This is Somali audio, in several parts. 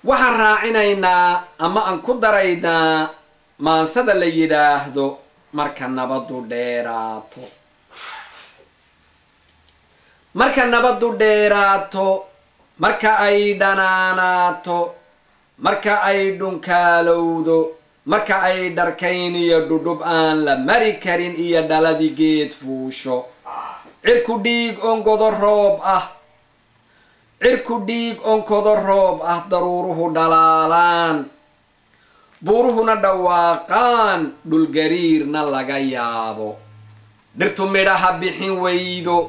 waxaan raacinaynaa ama aan ku daraynaa maansada la yidhaahdo marka nabadu dheeraato. marka nabadu dheeraato, marka ay dhanaanaato, marka ay dhunkaalowdo, marka ay dharkayn iyo dhudhub aan la mari karin iyo dhaladi geed fuusho, cirku dhiig onkodo roob ah, cirku dhiig onkodo roob ah, daruuruhu dhalaalaan, buuruhuna dhawaaqaan, dhulgariirna laga yaabo, dhirtu midhaha bixin weydo,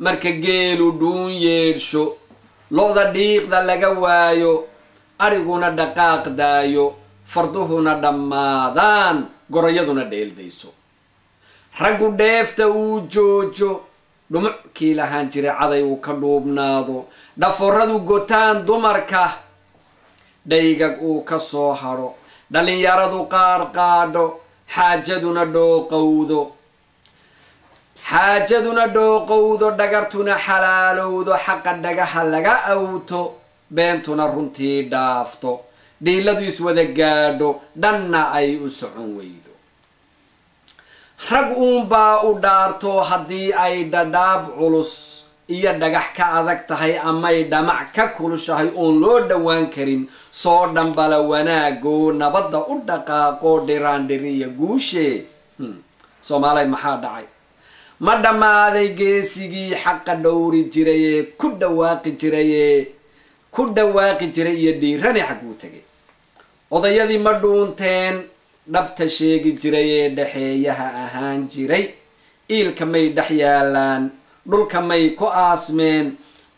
marka geelu dhuun yeedhsho, lo-da dhiiqda laga waayo, ariguna dhaqaaq daayo, farduhuna dhammaadaan, gorayaduna dheeldayso, raggu dheefta uu joojo, dhumuckii lahaan jiray caday uu ka dhuubnaado, dhaforadu gotaan dumarka, dhaygag uu ka soo hadho, dhalinyaradu qaadho, xaajaduna dhooqowdo, dhagartuna xalaalowdo, xaqa dhagaha laga awto, beentuna runtii dhaafto, dhiiladu iswada gaadho, dhanna ay u socon weydo. rag uunbaa u dhaarto haddii ay dhadhaab culus iyo dhagax ka adag tahay amay dhamac ka kulushahay oon loo dhowaan karin, soo dhambala wanaagoo nabadda u dhaqaaqo dhiraandhiriya guushe. soomaalay maxaa dhacay? ma dhammaaday geesigii xaqa dhowri jirayee ku dhawaaqi jiray iyo dhiirani xagguu tegay? odayadii ma dhuunteen dhabta sheegi jirayee dhexeeyaha ahaan jiray? iilka may dhex yaalaan, dhulka may ku aasmeen,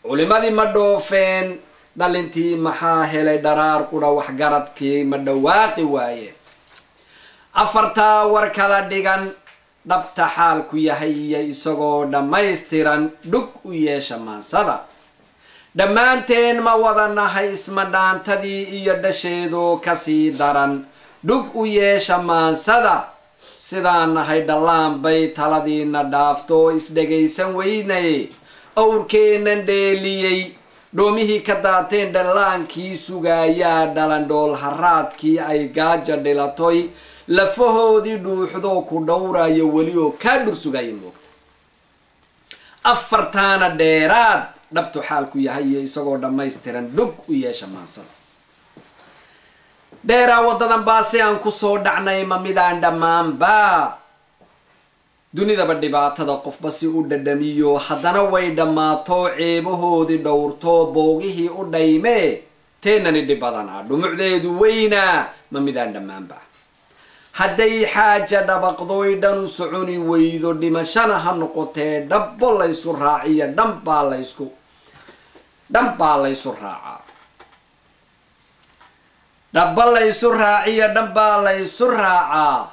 culimadii ma dhoofeen, dhalintii maxaa helay dharaar qudha waxgaradkii ma dhawaaqi waayeen? afartaa war kala dhigan, dhabta xaalku yahay iyo isagoo dhammaystiran, dhug u yeesha maansada. dhammaanteen ma wada nahay isma dhaantadii iyo dhasheedoo kasii daran, dhug u yeesha maansada. sidaan nahay dhallaan bay taladiina dhaafto isdhegaysan weynaye, awrkeennan dheeliyey, dhoomihii ka daateen dhallaankii sugaayaa dhalan dhool haraadkii ay gaaja dhilatoy, lafahoodii dhuuxdoo ku dhowrayo weli oo kaa dhur sugaya moogta. afartaana dheeraad, dhabtu xaalku yahay iyo isagoo dhammaystiran, dhug u yeesha maansada. dheeraa waddadan baa si aan ku soo dhacnay ma midaan dhammaanba, dunidaba dhibaatada qofba si u dhadhamiyo, haddana way dhammaato ceebahoodii dhowrto, boogihii u dhaymee teenani dhib badanaa, dhumucdeedu weynaa ma midaan dhammaanba. hadday xaaja dhabaqdoy dhan u soconi weydo, dhimashana ha noqotee dhabbo laysu raaciyo, dhan baa laysu raacaa, dhabba laysu raaciyo, dhan baa laysu raacaa,